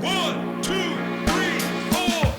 1, 2, 3, 4.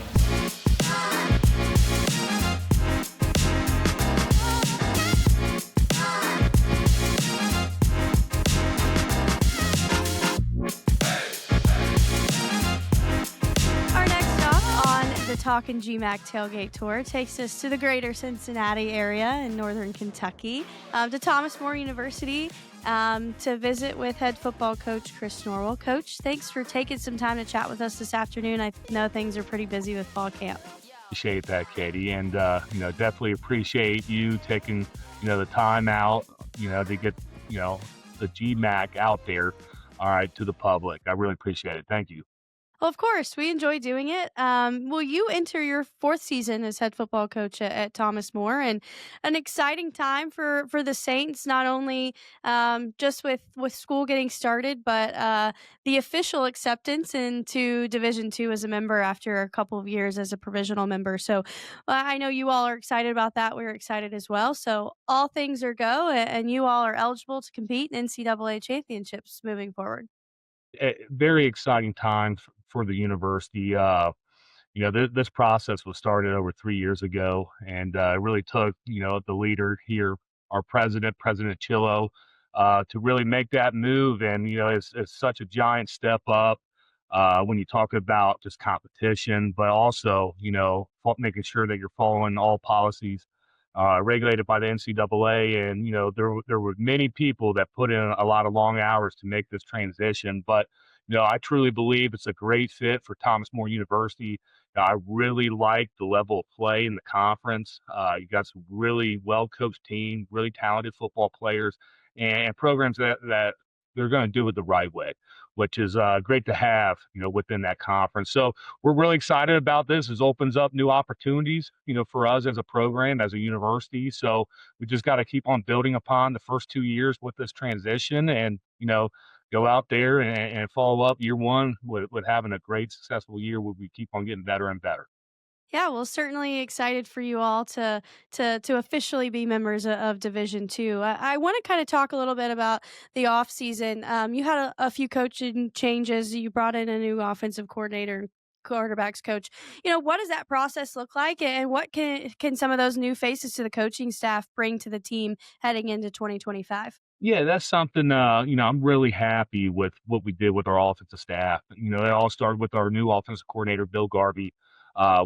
Our next stop on the Talkin G-MAC Tailgate Tour takes us to the greater Cincinnati area in northern Kentucky, to Thomas More University, to visit with head football coach Chris Norwell. Coach, thanks for taking some time to chat with us this afternoon. I know things are pretty busy with fall camp. Appreciate that, Katie, and definitely appreciate you taking the time out to get the GMAC out there, all right, to the public. I really appreciate it. Thank you. Well, of course, we enjoy doing it. Will you enter your fourth season as head football coach at Thomas More, and an exciting time for the Saints, not only just with school getting started, but the official acceptance into Division II as a member after a couple of years as a provisional member. So I know you all are excited about that. We're excited as well. So all things are go, and you all are eligible to compete in NCAA championships moving forward. Very exciting time for the university. This process was started over 3 years ago, and it really took the leader here, our President Chillo, to really make that move. And it's such a giant step up when you talk about just competition, but also making sure that you're following all policies regulated by the NCAA. And there were many people that put in a lot of long hours to make this transition, but I truly believe it's a great fit for Thomas More University. I really like the level of play in the conference. You got some really well-coached team, really talented football players, and programs that they're going to do it the right way, which is great to have, within that conference. So we're really excited about this. This opens up new opportunities, for us as a program, as a university. So we just got to keep on building upon the first 2 years with this transition, and go out there and follow up year one with having a great, successful year where we keep on getting better and better. Yeah, well, certainly excited for you all to officially be members of Division Two. I want to kind of talk a little bit about the off season. You had a few coaching changes. You brought in a new offensive coordinator, quarterbacks coach. What does that process look like, and what can some of those new faces to the coaching staff bring to the team heading into 2025? Yeah, that's something, I'm really happy with what we did with our offensive staff. It all started with our new offensive coordinator, Bill Garvey.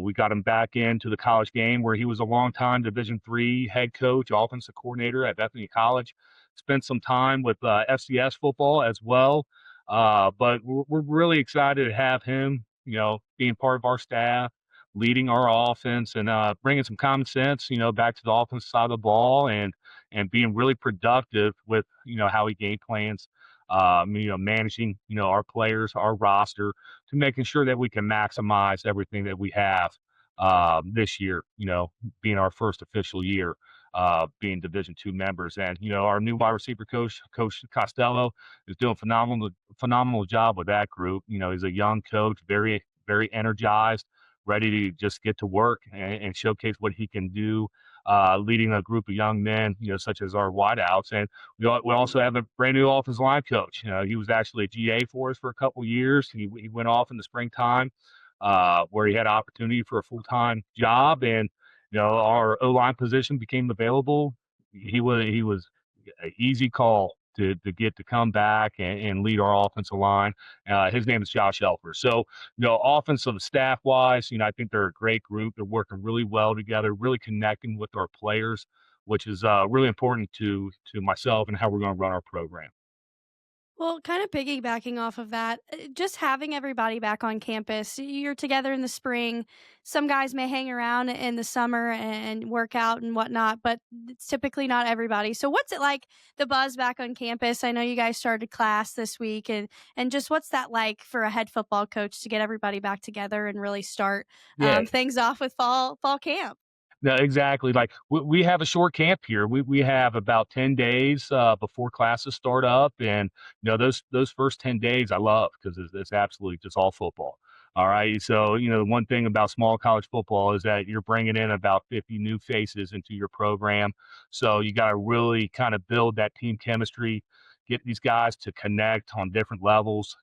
We got him back into the college game where he was a longtime Division III head coach, offensive coordinator at Bethany College. Spent some time with FCS football as well. But we're really excited to have him, being part of our staff, leading our offense, and bringing some common sense, back to the offensive side of the ball, and being really productive with, how he game plans, managing, our players, our roster, to making sure that we can maximize everything that we have this year, being our first official year, being Division II members. And, our new wide receiver coach, Coach Costello, is doing phenomenal job with that group. He's a young coach, very, very energized, ready to just get to work and showcase what he can do, leading a group of young men, such as our wideouts. And we also have a brand new offensive line coach. He was actually a GA for us for a couple of years. He went off in the springtime, where he had opportunity for a full-time job, and our O-line position became available. He was an easy call to get to come back and lead our offensive line. His name is Josh Elfer. So, offensive staff wise, I think they're a great group. They're working really well together, really connecting with our players, which is really important to myself and how we're going to run our program. Well, kind of piggybacking off of that, just having everybody back on campus. You're together in the spring. Some guys may hang around in the summer and work out and whatnot, but it's typically not everybody. So what's it like, the buzz back on campus? I know you guys started class this week, and just what's that like for a head football coach to get everybody back together and really start Yeah. things off with fall camp? No, exactly. Like we have a short camp here. We have about 10 days before classes start up, and those first 10 days I love because it's absolutely just all football. All right. So the one thing about small college football is that you're bringing in about 50 new faces into your program. So you got to really kind of build that team chemistry, get these guys to connect on different levels,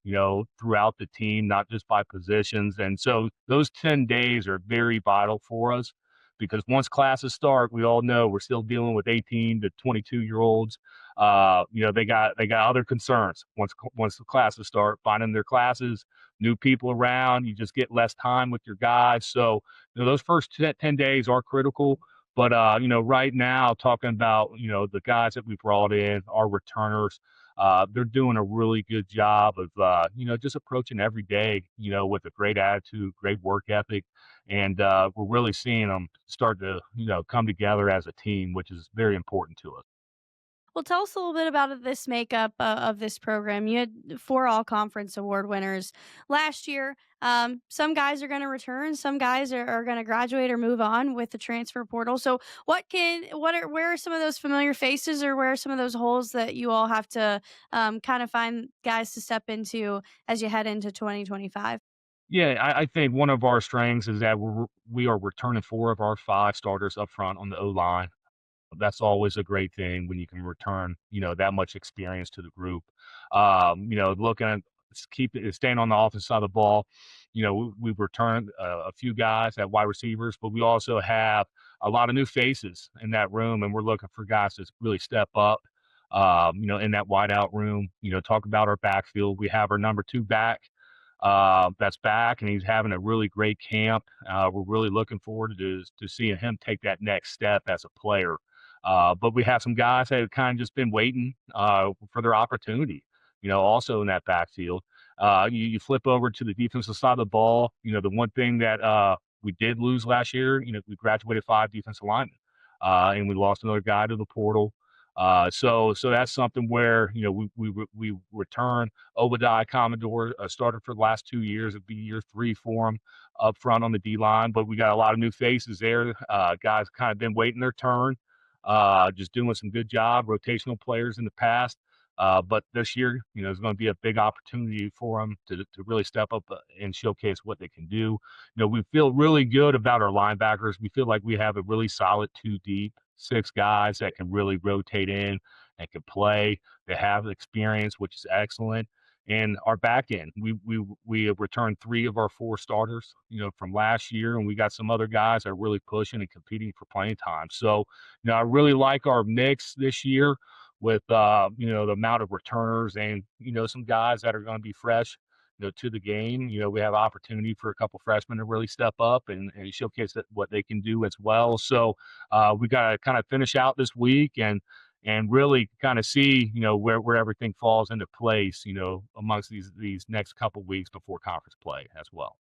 throughout the team, not just by positions. And so those 10 days are very vital for us because once classes start, we all know we're still dealing with 18 to 22-year-olds. They got other concerns once the classes start, finding their classes, new people around. You just get less time with your guys. So those first 10 days are critical. But right now, talking about the guys that we brought in, our returners, they're doing a really good job of just approaching every day, with a great attitude, great work ethic, and we're really seeing them start to come together as a team, which is very important to us. Well, tell us a little bit about this makeup of this program. You had four all conference award winners last year. Some guys are going to return. Some guys are going to graduate or move on with the transfer portal. So, where are some of those familiar faces, or where are some of those holes that you all have to kind of find guys to step into as you head into 2025? Yeah, I think one of our strengths is that we are returning four of our five starters up front on the O line. That's always a great thing when you can return, that much experience to the group. Looking at staying on the offensive side of the ball, we've returned a few guys at wide receivers, but we also have a lot of new faces in that room, and we're looking for guys to really step up. In that wide out room, talk about our backfield. We have our number two back that's back, and he's having a really great camp. We're really looking forward to seeing him take that next step as a player. But we have some guys that have kind of just been waiting for their opportunity, also in that backfield. You flip over to the defensive side of the ball. The one thing that we did lose last year, we graduated five defensive linemen, and we lost another guy to the portal. So that's something where we return Obadiah Commodore, started for the last 2 years. It'd be year three for him up front on the D line, but we got a lot of new faces there. Guys kind of been waiting their turn, just doing some good job. Rotational players in the past, but this year, is going to be a big opportunity for them to really step up and showcase what they can do. We feel really good about our linebackers. We feel like we have a really solid two deep, six guys that can really rotate in and can play. They have experience, which is excellent. And our back end, we have returned three of our four starters, from last year, and we got some other guys that are really pushing and competing for playing time. So, I really like our mix this year with the amount of returners and some guys that are going to be fresh, to the game. We have opportunity for a couple freshmen to really step up and showcase what they can do as well. So we got to kind of finish out this week and really kind of see where everything falls into place, amongst these next couple weeks before conference play as well.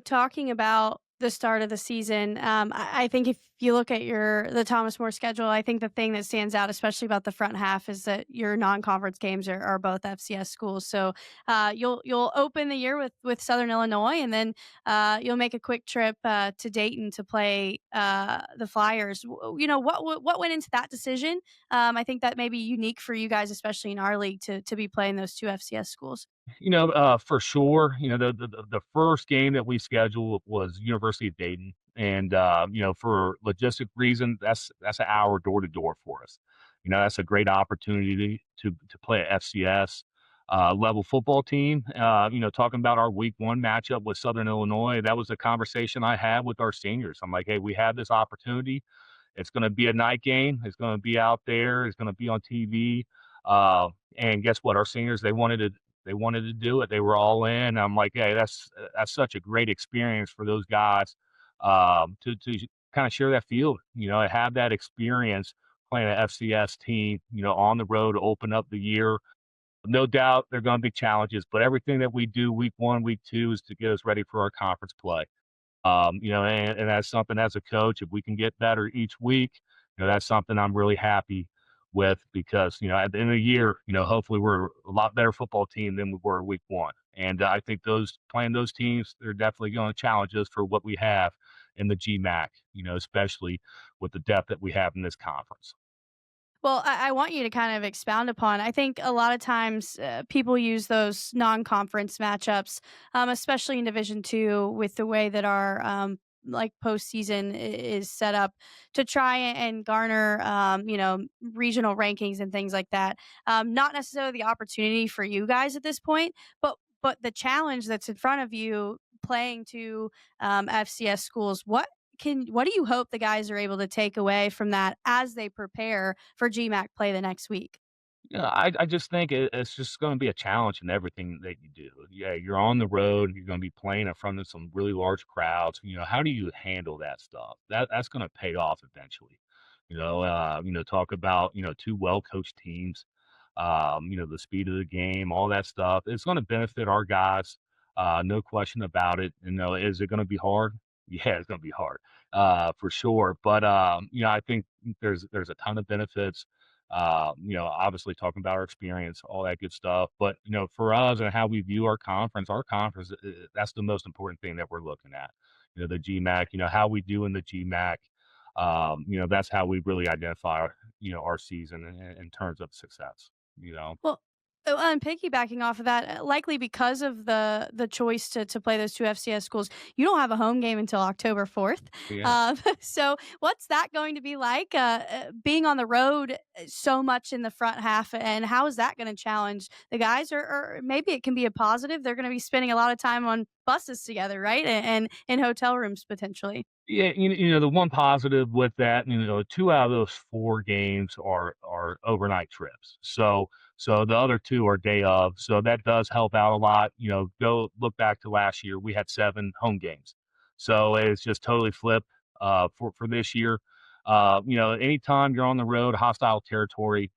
Talking about the start of the season, I think if you look at the Thomas More schedule, I think the thing that stands out, especially about the front half, is that your non-conference games are both FCS schools. So you'll open the year with Southern Illinois, and then you'll make a quick trip to Dayton to play the Flyers. What went into that decision? I think that may be unique for you guys, especially in our league, to be playing those two FCS schools. For sure, the first game that we scheduled was University of Dayton, and for logistic reasons, that's an hour door to door for us. That's a great opportunity to play a FCS level football team. Talking about our week one matchup with Southern Illinois, that was a conversation I had with our seniors. I'm like, hey, we have this opportunity. It's going to be a night game. It's going to be out there. It's going to be on TV. And guess what? Our seniors, they wanted to do it. They were all in. I'm like, hey, that's such a great experience for those guys, to kind of share that field, have that experience playing an FCS team, on the road to open up the year. No doubt there are going to be challenges, but everything that we do week one, week two is to get us ready for our conference play. And that's something as a coach, if we can get better each week, that's something I'm really happy with because, at the end of the year, hopefully we're a lot better football team than we were week one. And I think playing those teams, they're definitely going to challenge us for what we have in the GMAC, especially with the depth that we have in this conference. Well, I want you to kind of expound upon. I think a lot of times people use those non-conference matchups, especially in Division II, with the way that our like postseason is set up to try and garner, regional rankings and things like that. Not necessarily the opportunity for you guys at this point, but the challenge that's in front of you playing to FCS schools. What do you hope the guys are able to take away from that as they prepare for GMAC play the next week? Yeah, I just think it's just gonna be a challenge in everything that you do. Yeah, you're on the road, you're gonna be playing in front of some really large crowds. How do you handle that stuff? That's gonna pay off eventually. Talk about, 2 well-coached teams, the speed of the game, all that stuff. It's gonna benefit our guys, no question about it. Is it gonna be hard? Yeah, it's gonna be hard, for sure. But, I think there's a ton of benefits. Obviously talking about our experience, all that good stuff. But, for us and how we view our conference, that's the most important thing that we're looking at. The GMAC, how we do in the GMAC. That's how we really identify our season in terms of success, you know. Well, and piggybacking off of that, likely because of the choice to play those two FCS schools, you don't have a home game until October 4th. Yeah. So what's that going to be like, being on the road so much in the front half, and how is that going to challenge the guys? Or maybe it can be a positive. They're going to be spending a lot of time on buses together, right? And in hotel rooms potentially. Yeah, the one positive with that, 2 out of those 4 games are overnight trips. So the other 2 are day of, so that does help out a lot. Go look back to last year, we had 7 home games. So it's just totally flipped, for this year. Anytime you're on the road, hostile territory,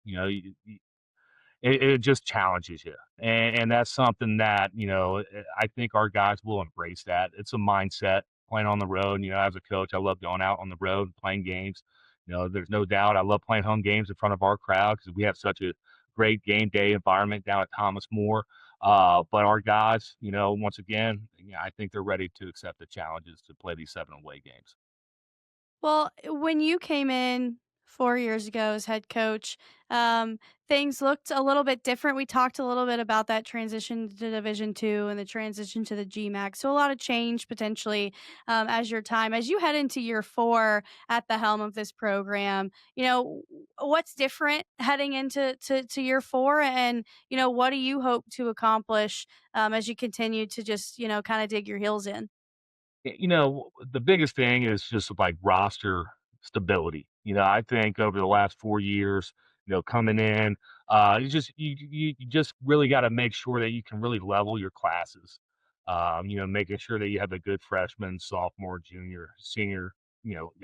it just challenges you, and that's something that, I think our guys will embrace that. It's a mindset playing on the road. As a coach, I love going out on the road and playing games. There's no doubt I love playing home games in front of our crowd because we have such a great game day environment down at Thomas More. But our guys, once again, I think they're ready to accept the challenges to play these 7 away games. Well, when you came in 4 years ago as head coach, um, things looked a little bit different. We talked a little bit about that transition to Division Two and the transition to the GMAC. So a lot of change potentially, as you head into year 4 at the helm of this program. What's different heading into to year 4, and what do you hope to accomplish as you continue to just kind of dig your heels in? The biggest thing is just like roster stability. I think over the last 4 years, coming in, you just really got to make sure that you can really level your classes. Making sure that you have a good freshman, sophomore, junior, senior.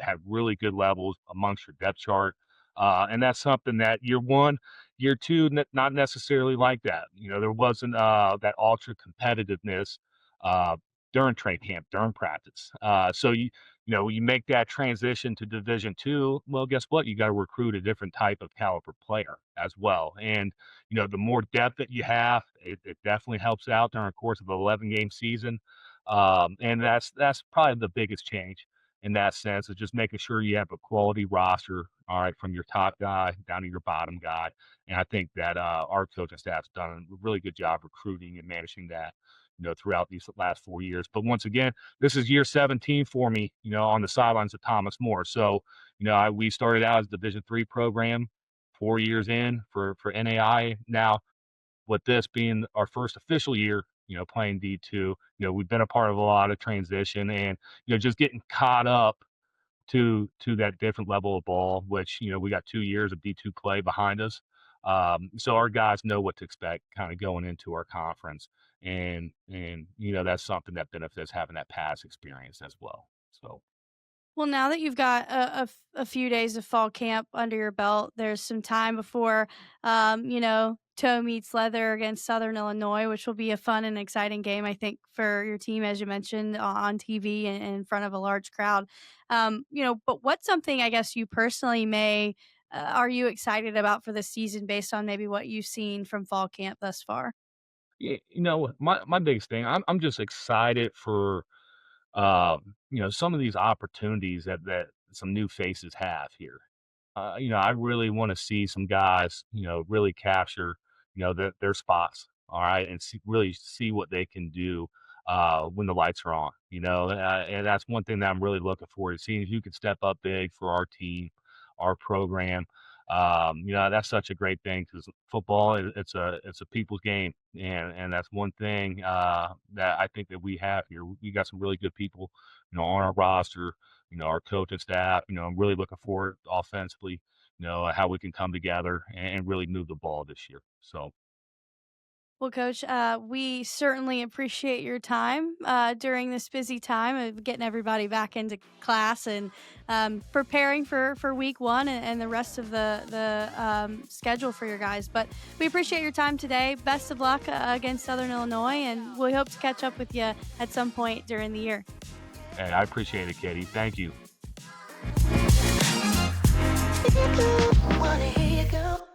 Have really good levels amongst your depth chart, and that's something that year 1, year 2, not necessarily like that. There wasn't that ultra competitiveness. Uh, During training camp, during practice. So you make that transition to Division Two. Well, guess what? You got to recruit a different type of caliber player as well. And the more depth that you have, it definitely helps out during the course of an 11-game season. And that's probably the biggest change in that sense is just making sure you have a quality roster. All right, from your top guy down to your bottom guy. And I think that our coaching staff's done a really good job recruiting and managing that throughout these last 4 years. But once again, this is year 17 for me, on the sidelines of Thomas More. So, we started out as Division III program 4 years in for NAI. Now, with this being our first official year, playing D2, we've been a part of a lot of transition and, just getting caught up to that different level of ball, which, we got 2 years of D2 play behind us. So our guys know what to expect kind of going into our conference. And that's something that benefits having that past experience as well. So Well, now that you've got a few days of fall camp under your belt, there's some time before, toe meets leather against Southern Illinois, which will be a fun and exciting game, I think, for your team, as you mentioned, on TV and in front of a large crowd. But what's something I guess you personally are you excited about for the season based on maybe what you've seen from fall camp thus far? yeah, my biggest thing, I'm just excited for some of these opportunities that some new faces have here. I really want to see some guys, really capture, their spots. All right. And really see what they can do. when the lights are on. And that's one thing that I'm really looking forward to seeing if you can step up big for our team, our program. That's such a great thing because football it's a people's game, and that's one thing that I think that we have here. We got some really good people, on our roster. Our coaching staff. I'm really looking forward offensively. How we can come together and really move the ball this year. So. Well, Coach, we certainly appreciate your time during this busy time of getting everybody back into class and preparing for week one and the rest of the schedule for your guys. But we appreciate your time today. Best of luck against Southern Illinois, and we hope to catch up with you at some point during the year. Hey, I appreciate it, Katie. Thank you. Wanna hear you go.